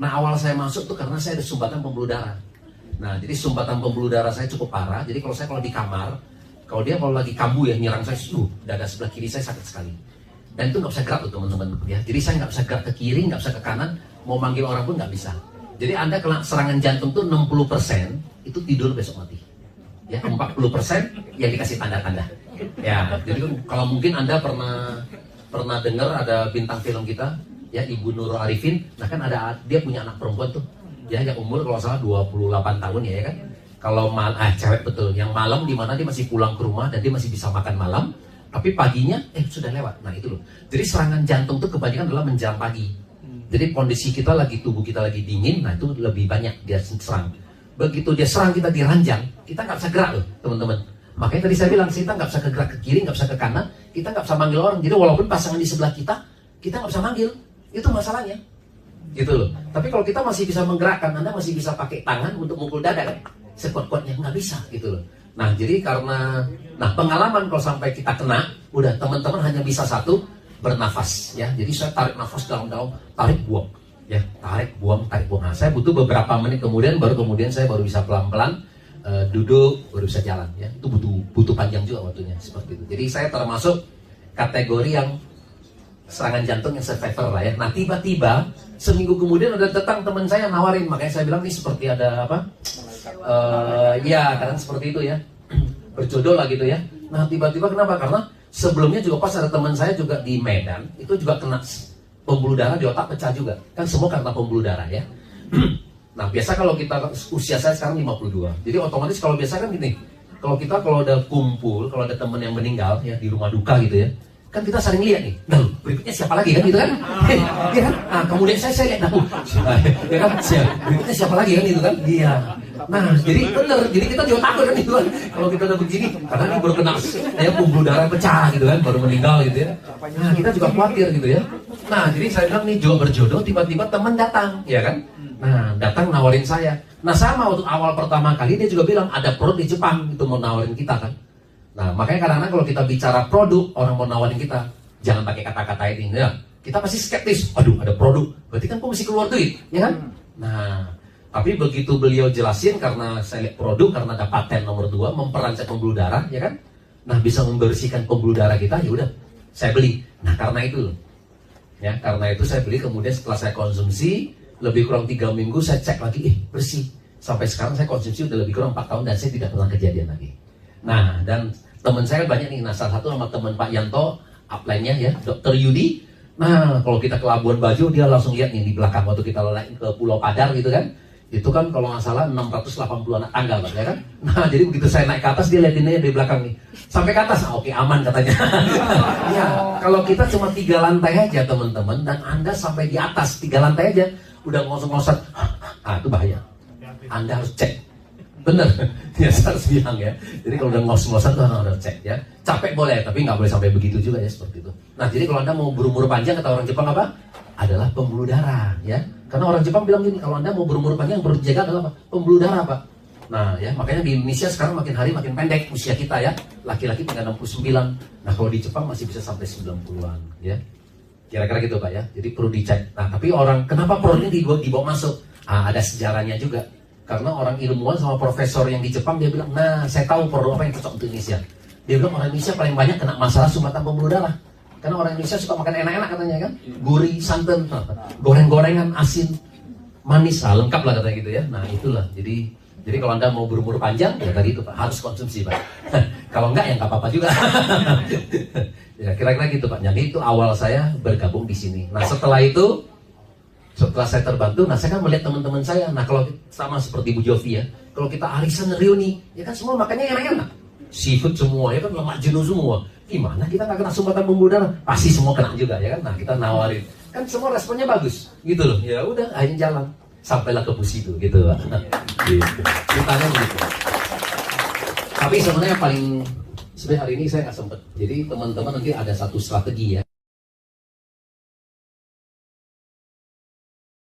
Nah awal saya masuk tuh karena saya ada sumbatan pembuluh darah. Nah jadi sumbatan pembuluh darah saya cukup parah. Jadi kalau di kamar, kalau lagi kambuh ya nyerang saya, dada sebelah kiri saya sakit sekali. Dan itu nggak bisa gerak tuh teman-teman ya. Jadi saya nggak bisa gerak ke kiri, nggak bisa ke kanan, mau manggil orang pun nggak bisa. Jadi Anda kena serangan jantung tuh 60% itu tidur besok mati. Ya 40% yang dikasih tanda-tanda. Ya, jadi kalau mungkin Anda pernah dengar ada bintang film kita, ya Ibu Nurul Arifin. Nah kan dia punya anak perempuan tuh, ya yang umur kalau salah 28 tahun ya kan. Kalau cewek betul, yang malam di mana dia masih pulang ke rumah dan dia masih bisa makan malam, tapi paginya sudah lewat. Nah itu loh. Jadi serangan jantung tuh kebanyakan adalah menjelang pagi. Jadi kondisi tubuh kita lagi dingin, nah itu lebih banyak dia serang. Begitu dia serang kita di ranjang, kita nggak bisa gerak loh teman-teman. Makanya tadi saya bilang kita nggak bisa gerak ke kiri, nggak bisa ke kanan, kita nggak bisa manggil orang. Jadi walaupun pasangan di sebelah kita nggak bisa manggil, itu masalahnya. Gitu loh. Tapi kalau kita masih bisa menggerakkan, Anda masih bisa pakai tangan untuk mukul dada kan? Sekuat-kuatnya nggak bisa gitu loh. Nah jadi karena pengalaman kalau sampai kita kena, udah teman-teman hanya bisa satu, bernafas ya. Jadi saya tarik nafas dalam-dalam, tarik buang. Ya, tarik buang. Nah, saya butuh beberapa menit kemudian saya baru bisa pelan-pelan duduk, baru bisa jalan ya. Itu butuh panjang juga waktunya seperti itu. Jadi saya termasuk kategori yang serangan jantung yang survivor lah ya. Nah, tiba-tiba seminggu kemudian ada datang teman saya nawarin, makanya saya bilang ini seperti ada apa? Ya, kadang seperti itu ya. Berjodoh lah gitu ya. Nah, tiba-tiba kenapa? Karena sebelumnya juga pas ada teman saya juga di Medan, itu juga kena pembuluh darah di otak pecah juga. Kan semua karena pembuluh darah ya. Nah biasa kalau kita, usia saya sekarang 52. Jadi otomatis kalau biasa kan gini, kalau ada kumpul, kalau ada teman yang meninggal ya di rumah duka gitu ya, kan kita sering lihat nih, nah berikutnya siapa lagi kan gitu kan. Iya kan? Nah kemudian saya lihat, ya kan, berikutnya siapa lagi kan gitu kan. Iya. Nah jadi bener, jadi kita juga takut kan gitu kan. Kalau kita udah begini, karena ini baru kena pembuluh darah pecah gitu kan, baru meninggal gitu ya. Nah kita juga khawatir gitu ya. Nah jadi saya bilang nih juga berjodoh, tiba-tiba teman datang ya kan. Nah datang nawarin saya. Nah sama waktu awal pertama kali dia juga bilang ada produk di Jepang itu mau nawarin kita kan. Nah makanya kadang-kadang kalau kita bicara produk, orang mau nawarin kita, jangan pakai kata-kata ini ya. Kita pasti skeptis, aduh ada produk, berarti kan kok mesti keluar duit ya kan. Nah tapi begitu beliau jelasin, karena saya lihat produk, karena ada paten nomor 2 memperancang pembuluh darah ya kan. Nah bisa membersihkan pembuluh darah kita, ya udah saya beli. Nah karena itu saya beli. Kemudian setelah saya konsumsi lebih kurang 3 minggu, saya cek lagi, bersih. Sampai sekarang saya konsumsi udah lebih kurang 4 tahun dan saya tidak pernah kejadian lagi. Nah dan teman saya banyak nih. Nah salah satu sama teman Pak Yanto, upline-nya ya Dr. Yudi. Nah kalau kita ke Labuan Bajo, dia langsung lihat nih di belakang waktu kita lelain ke Pulau Padar gitu kan. Itu kan kalau nggak salah 680 anak tangga Pak, ya kan? Nah jadi begitu saya naik ke atas, dia liatinnya di belakang nih. Sampai ke atas, oke aman katanya. Ya, kalau kita cuma 3 lantai aja teman-teman, dan Anda sampai di atas 3 lantai aja, udah ngosong-ngosong, itu bahaya. Anda harus cek. Bener, ya saya harus bilang ya. Jadi kalau udah ngos-ngosan tuh harus cek ya. Capek boleh, tapi nggak boleh sampai begitu juga ya, seperti itu. Nah jadi kalau Anda mau berumur panjang, kata orang Jepang apa? Adalah pembuluh darah ya. Karena orang Jepang bilang gini, kalau Anda mau berumur panjang, yang perlu dijaga adalah apa? Pembuluh darah Pak. Nah ya, makanya di Indonesia sekarang makin hari makin pendek usia kita ya. Laki-laki tinggal 69. Nah kalau di Jepang masih bisa sampai 90-an ya. Kira-kira gitu Pak ya. Jadi perlu dicek. Nah tapi kenapa produk ini dibawa masuk? Ada sejarahnya juga. Karena orang ilmuwan sama profesor yang di Jepang, dia bilang, nah saya tahu produk apa yang cocok untuk Indonesia. Dia bilang orang Indonesia paling banyak kena masalah sumbatan pembuluh darah. Karena orang Indonesia suka makan enak-enak katanya kan, gurih, santan, goreng-gorengan, asin, manis, lengkap lah katanya gitu ya. Nah itulah, jadi kalau Anda mau berumur panjang, ya tadi itu Pak, harus konsumsi Pak. Kalau enggak ya nggak apa-apa juga. Ya kira-kira gitu Pak. Jadi itu awal saya bergabung di sini. Nah setelah saya terbantu, nah saya kan melihat teman-teman saya. Nah kalau sama seperti Bu Jovi ya, kalau kita arisan reuni, ya kan semua makannya enak-enak, seafood semua ya kan, lemak jenuh semua. Gimana kita nggak kena sumbatan pembuluh darah? Pasti semua kena juga ya kan. Nah kita nawarin, kan semua responnya bagus gitu loh. Ya udah, akhirnya jalan sampailah ke bus itu gitu Pak. Gitu. Ceritanya begitu. Tapi sebenarnya hari ini saya nggak sempet. Jadi teman-teman nanti ada satu strategi ya.